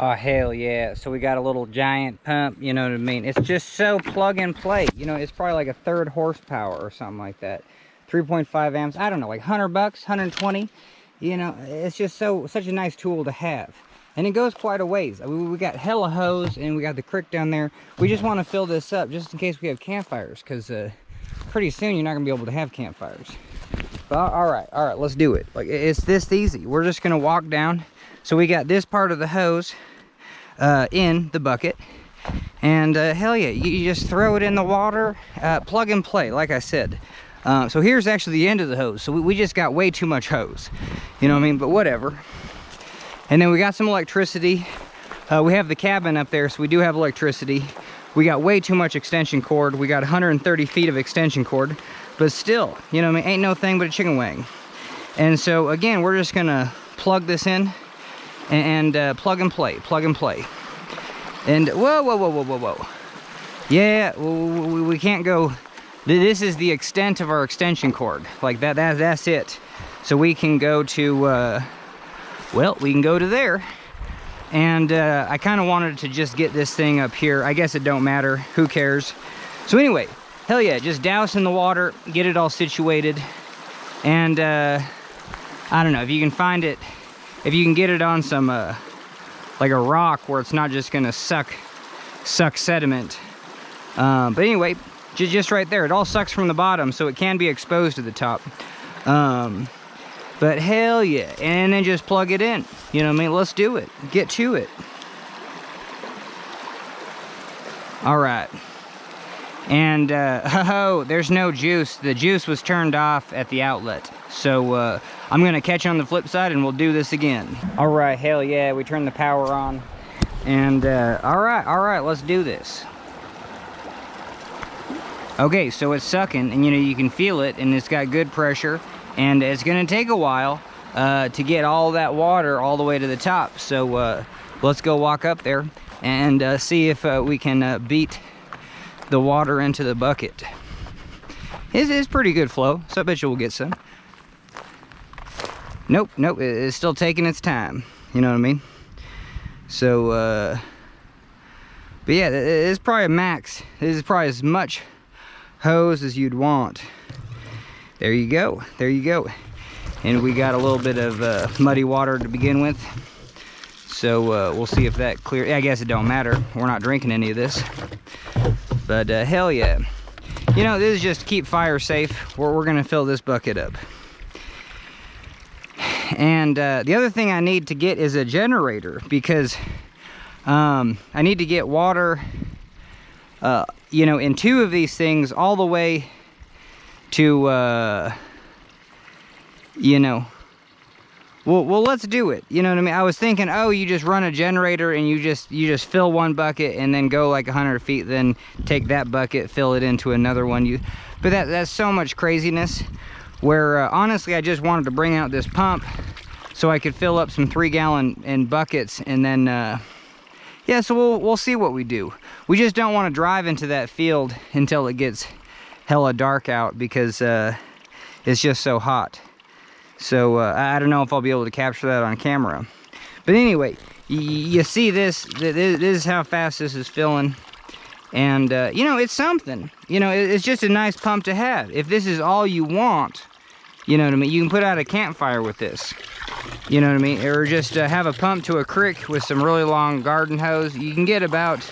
Oh, hell yeah. So we got a little giant pump, you know what I mean? It's just so plug and play. You know, it's probably like a 3rd horsepower or something like that. 3.5 amps, I don't know, like 100 bucks, 120. You know, it's just such a nice tool to have. And it goes quite a ways. We got hella hose and we got the creek down there. We just want to fill this up just in case we have campfires, because pretty soon you're not going to be able to have campfires. But all right, let's do it. Like, it's this easy. We're just going to walk down. So we got this part of the hose in the bucket, and hell yeah, you just throw it in the water, plug and play, like I said. So here's actually the end of the hose. So we just got way too much hose, you know what I mean? But whatever. And then we got some electricity. We have the cabin up there, so we do have electricity. We got way too much extension cord. We got 130 feet of extension cord, but still, you know what I mean? Ain't no thing but a chicken wing. And so again, we're just gonna plug this in and plug and play. And whoa. Yeah, we can't go. This is the extent of our extension cord. Like that's it. So we can go to, well, we can go to there. And I kind of wanted to just get this thing up here. I guess it don't matter, who cares? So anyway, hell yeah, just douse in the water, get it all situated. And I don't know, if you can find it, if you can get it on some, like a rock where it's not just gonna suck sediment. But anyway, just right there, it all sucks from the bottom, so it can be exposed to the top. But hell yeah, and then just plug it in. You know what I mean? Let's do it. Get to it. All right. And, oh, there's no juice. The juice was turned off at the outlet. So, I'm gonna catch on the flip side and we'll do this again. All right, hell yeah, we turned the power on. And, all right, let's do this. Okay, so it's sucking, and you know, you can feel it, and it's got good pressure. And it's gonna take a while to get all that water all the way to the top. So let's go walk up there and see if we can beat the water into the bucket. It's pretty good flow, so I bet you we'll get some. Nope, it's still taking its time. You know what I mean? So, but yeah, it's probably a max. This is probably as much hose as you'd want. There you go. And we got a little bit of muddy water to begin with. So we'll see if that clears. I guess it don't matter. We're not drinking any of this. But hell yeah. You know, this is just to keep fire safe. We're gonna fill this bucket up. And the other thing I need to get is a generator, because I need to get water, you know, in 2 of these things all the way to, you know, well, let's do it. You know what I mean? I was thinking, oh, you just run a generator and you just fill one bucket and then go like 100 feet, then take that bucket, fill it into another one. But that's so much craziness, where honestly, I just wanted to bring out this pump so I could fill up some 3-gallon buckets, and then, yeah, so we'll see what we do. We just don't want to drive into that field until it gets hella dark out, because it's just so hot. So I don't know if I'll be able to capture that on camera. But anyway, you see this is how fast this is filling. And you know, it's something. You know, it's just a nice pump to have. If this is all you want, you know what I mean, you can put out a campfire with this. You know what I mean? Or just have a pump to a creek with some really long garden hose. You can get about,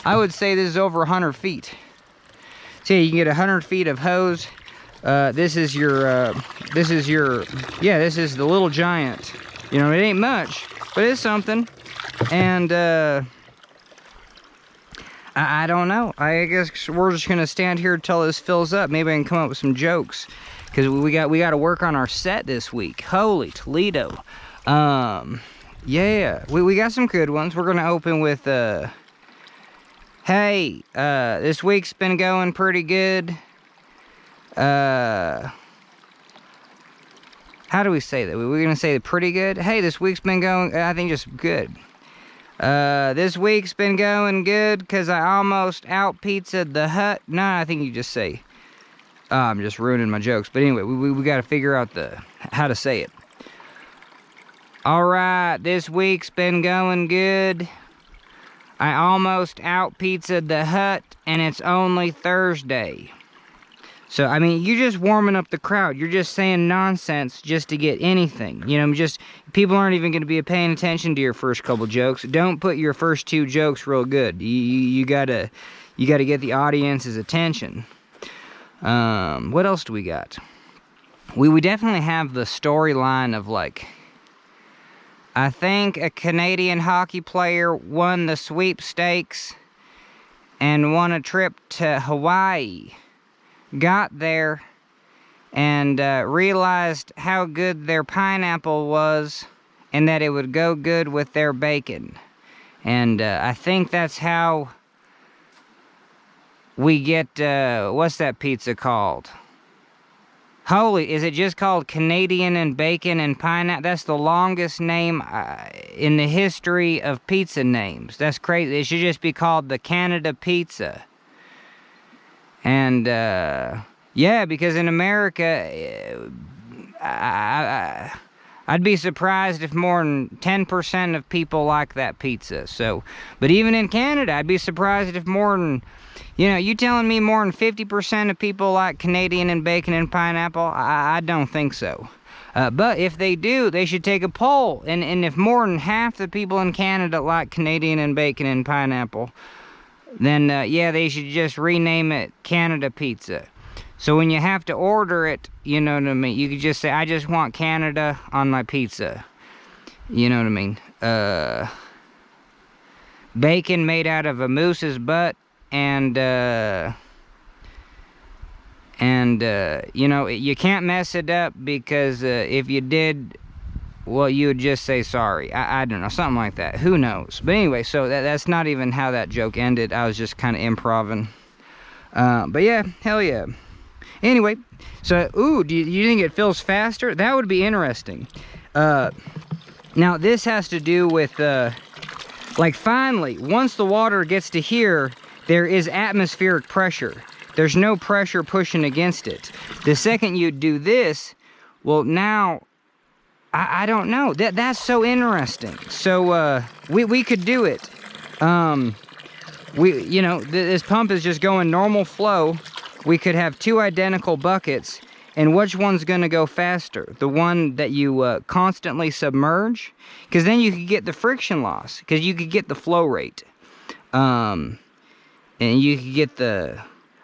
I would say this is over 100 feet. So you can get 100 feet of hose. This is the little giant. You know, it ain't much, but it's something. And I don't know. I guess we're just gonna stand here till this fills up. Maybe I can come up with some jokes, because we got to work on our set this week. Holy Toledo. Yeah, we got some good ones. We're gonna open with hey, this week's been going pretty good. How do we say that? We're gonna say pretty good. Hey, this week's been going, I think, just good. This week's been going good because I almost out-pizzaed the hut. Nah, I think you just say, I'm just ruining my jokes. But anyway, we got to figure out how to say it. All right, this week's been going good. I almost out-pizzaed the hut, and it's only Thursday. So, I mean, you're just warming up the crowd. You're just saying nonsense just to get anything. You know, just, people aren't even going to be paying attention to your first couple jokes. Don't put your first 2 jokes real good. You gotta get the audience's attention. What else do we got? We definitely have the storyline of, like, I think a Canadian hockey player won the sweepstakes and won a trip to Hawaii. Got there and realized how good their pineapple was and that it would go good with their bacon. And I think that's how we get, what's that pizza called? Holy, is it just called Canadian and bacon and pineapple? That's the longest name in the history of pizza names. That's crazy. It should just be called the Canada Pizza. And, yeah, because in America, I'd be surprised if more than 10% of people like that pizza. So, but even in Canada, I'd be surprised if more than, you know, you telling me more than 50% of people like Canadian and bacon and pineapple? I don't think so. But if they do, they should take a poll. And if more than half the people in Canada like Canadian and bacon and pineapple, then, yeah, they should just rename it Canada Pizza. So when you have to order it, you know what I mean, you could just say, I just want Canada on my pizza. You know what I mean? Bacon made out of a moose's butt, and you know, you can't mess it up, because if you did, well, you would just say sorry. I don't know, something like that. Who knows? But anyway, so that's not even how that joke ended. I was just kind of improvising. But yeah, hell yeah. Anyway, so, ooh, do you think it fills faster? That would be interesting. Now, this has to do with, like, finally, once the water gets to here, there is atmospheric pressure. There's no pressure pushing against it. The second you do this, well, now, I don't know. That's so interesting. So, we could do it. You know, this pump is just going normal flow. We could have 2 identical buckets, and which one's going to go faster? The one that you constantly submerge? Because then you could get the friction loss, because you could get the flow rate. And you could get the...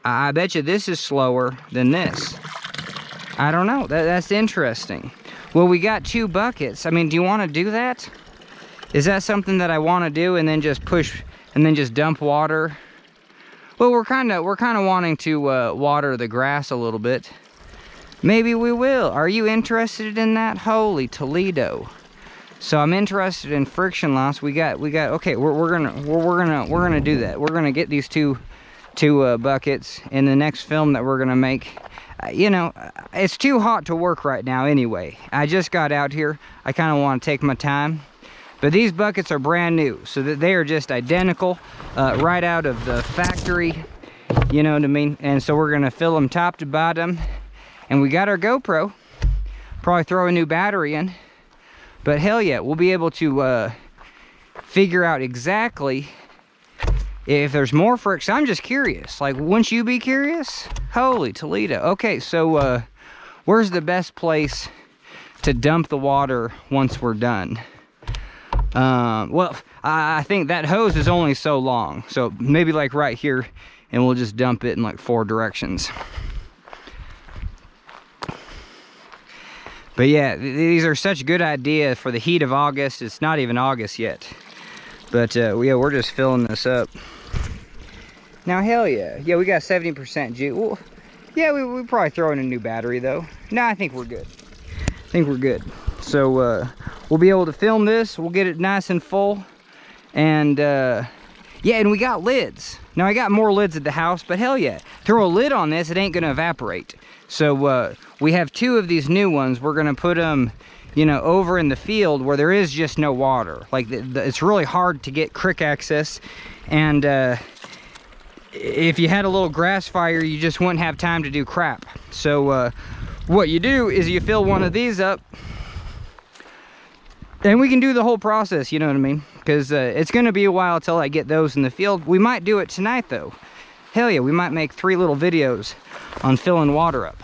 I bet you this is slower than this. I don't know. That's interesting. Well, we got 2 buckets. I mean, do you want to do that? Is that something that I want to do, and then just push, and then just dump water? Well, we're kind of wanting to water the grass a little bit. Maybe we will. Are you interested in that? Holy Toledo! So I'm interested in friction loss. We got. Okay, we're gonna do that. We're gonna get these two buckets in the next film that we're gonna make. You know, it's too hot to work right now anyway. I just got out here. I kind of want to take my time. But these buckets are brand new, so that they are just identical, right out of the factory, you know what I mean? And so we're gonna fill them top to bottom, and we got our GoPro. Probably throw a new battery in, but hell yeah, we'll be able to figure out exactly if there's more friction. I'm just curious, like, wouldn't you be curious? Holy Toledo. Okay, so where's the best place to dump the water once we're done? Well, I think that hose is only so long, so maybe like right here, and we'll just dump it in like 4 directions. But yeah, these are such good ideas for the heat of August. It's not even August yet, but yeah, we're just filling this up. Now, hell yeah, we got 70% juice. Well, yeah, we probably throw in a new battery though. No, I think we're good. So we'll be able to film this. We'll get it nice and full. And yeah, and we got lids. Now, I got more lids at the house, but hell yeah, throw a lid on this, it ain't gonna evaporate. So we have 2 of these new ones. We're gonna put them, you know, over in the field where there is just no water. Like, it's really hard to get creek access, and if you had a little grass fire, you just wouldn't have time to do crap. So what you do is you fill one of these up, And we can do the whole process, you know what I mean? Because it's going to be a while till I get those in the field. We might do it tonight, though. Hell yeah, we might make 3 little videos on filling water up.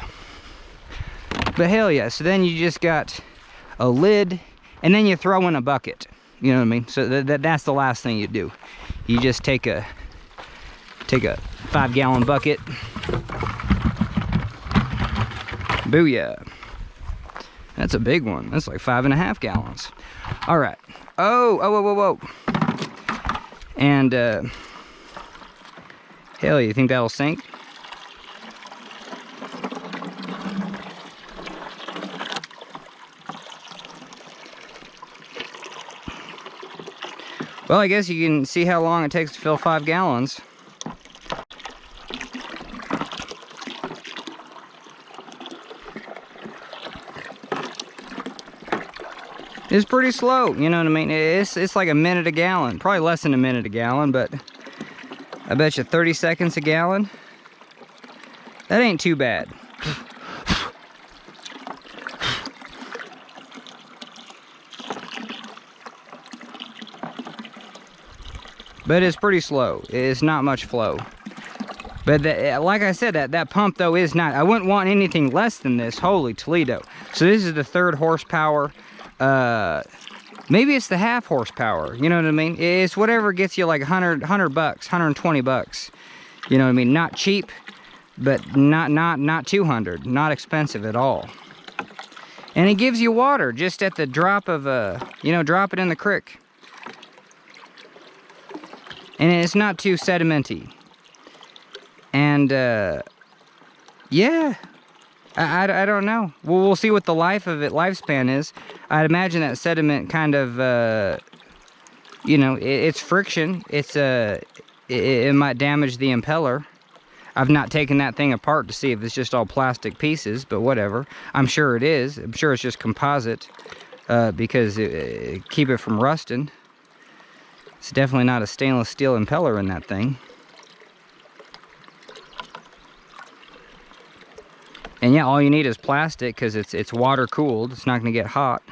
But hell yeah, so then you just got a lid, and then you throw in a bucket. You know what I mean? So that's the last thing you do. You just take a 5-gallon bucket. Booyah. That's a big one. That's like 5.5 gallons. All right. Oh. And hell, you think that'll sink? Well, I guess you can see how long it takes to fill 5 gallons. It's pretty slow, you know what I mean? It's like a minute a gallon. Probably less than a minute a gallon, but I bet you 30 seconds a gallon. That ain't too bad. But it's pretty slow. It's not much flow. But like I said, that pump though is not, I wouldn't want anything less than this. Holy Toledo. So this is the 3rd horsepower. Maybe it's the half horsepower, you know what I mean? It's whatever gets you like 100 bucks, 120 bucks. You know what I mean? Not cheap, but not 200, not expensive at all. And it gives you water just at the drop of drop it in the creek. And it's not too sedimenty. And yeah, I don't know. We'll see what the lifespan is. I'd imagine that sediment kind of, it's friction. It might damage the impeller. I've not taken that thing apart to see if it's just all plastic pieces, but whatever. I'm sure it is. I'm sure it's just composite because keep it from rusting. It's definitely not a stainless steel impeller in that thing. And yeah, all you need is plastic because it's water cooled. It's not going to get hot.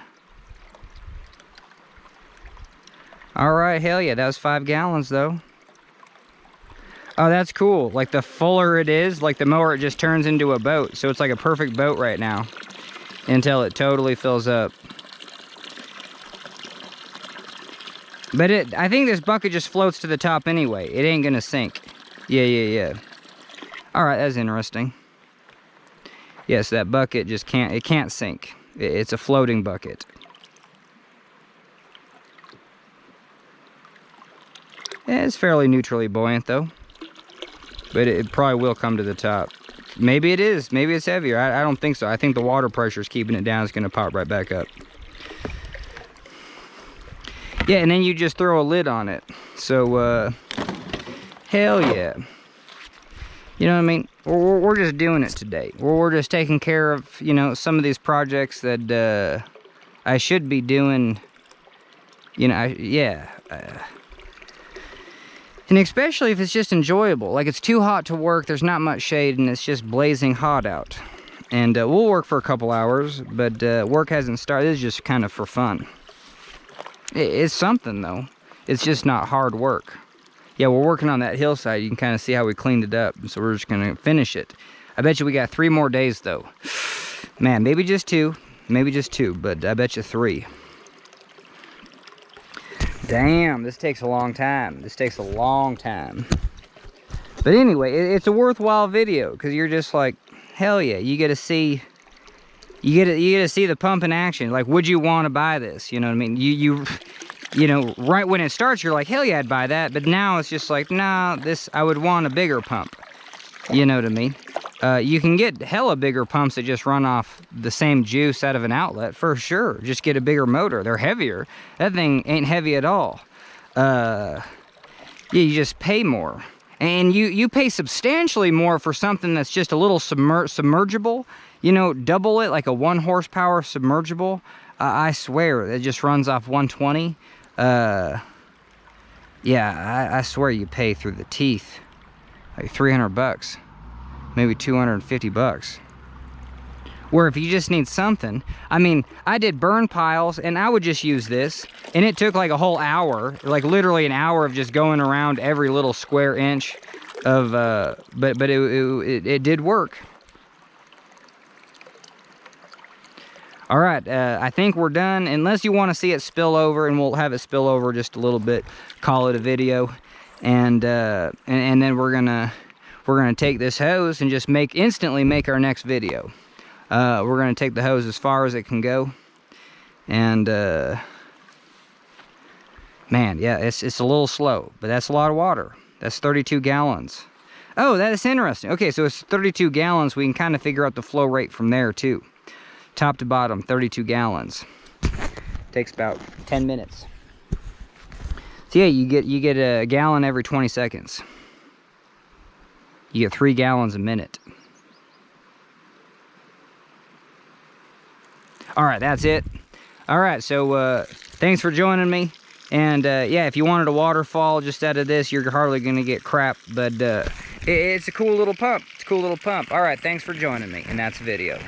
All right, hell yeah, that was 5 gallons though. Oh, that's cool. Like the fuller it is, like the more it just turns into a boat. So it's like a perfect boat right now until it totally fills up. But I think this bucket just floats to the top anyway. It ain't gonna sink. Yeah. All right, that's interesting. Yes, that bucket just can't sink. It's a floating bucket. Yeah, it's fairly neutrally buoyant though. But it probably will come to the top. Maybe it is. Maybe it's heavier. I don't think so. I think the water pressure is keeping it down. It's going to pop right back up. Yeah, and then you just throw a lid on it. So, hell yeah. You know what I mean? We're just doing it today. We're just taking care of, some of these projects that I should be doing. And especially if it's just enjoyable. Like it's too hot to work, there's not much shade, and it's just blazing hot out. And we'll work for a couple hours, but work hasn't started. It's just kind of for fun. It's something though. It's just not hard work. Yeah, we're working on that hillside. You can kind of see how we cleaned it up. So we're just gonna finish it. I bet you we got 3 more days though. Man, maybe just 2, but I bet you 3. Damn, this takes a long time. But anyway, it's a worthwhile video because you're just like, hell yeah, you get to see the pump in action. Like, would you want to buy this? You know what I mean? You know, right when it starts, you're like, hell yeah, I'd buy that. But now it's just like, nah, I would want a bigger pump. You know what I mean? You can get hella bigger pumps that just run off the same juice out of an outlet, for sure. Just get a bigger motor. They're heavier. That thing ain't heavy at all. Yeah, you just pay more. And you pay substantially more for something that's just a little submergible. You know, double it, like a 1 horsepower submergible. I swear, it just runs off 120. Yeah, I swear you pay through the teeth. Like 300 bucks. Maybe 250 bucks. Where if you just need something, I mean, I did burn piles and I would just use this, and it took like a whole hour, like literally an hour of just going around every little square inch of, but it did work. All right, I think we're done, unless you want to see it spill over, and we'll have it spill over just a little bit, call it a video, and then we're gonna take this hose and just instantly make our next video. We're gonna take the hose as far as it can go, and man, yeah, it's a little slow, but that's a lot of water. That's 32 gallons. Oh, that is interesting. Okay, so it's 32 gallons. We can kind of figure out the flow rate from there too. Top to bottom, 32 gallons. Takes about 10 minutes. So yeah, you get a gallon every 20 seconds. You get 3 gallons a minute. All right, that's it. All right, so thanks for joining me. And yeah, if you wanted a waterfall just out of this, you're hardly gonna get crap, but it's a cool little pump. It's a cool little pump. All right, thanks for joining me, and that's the video.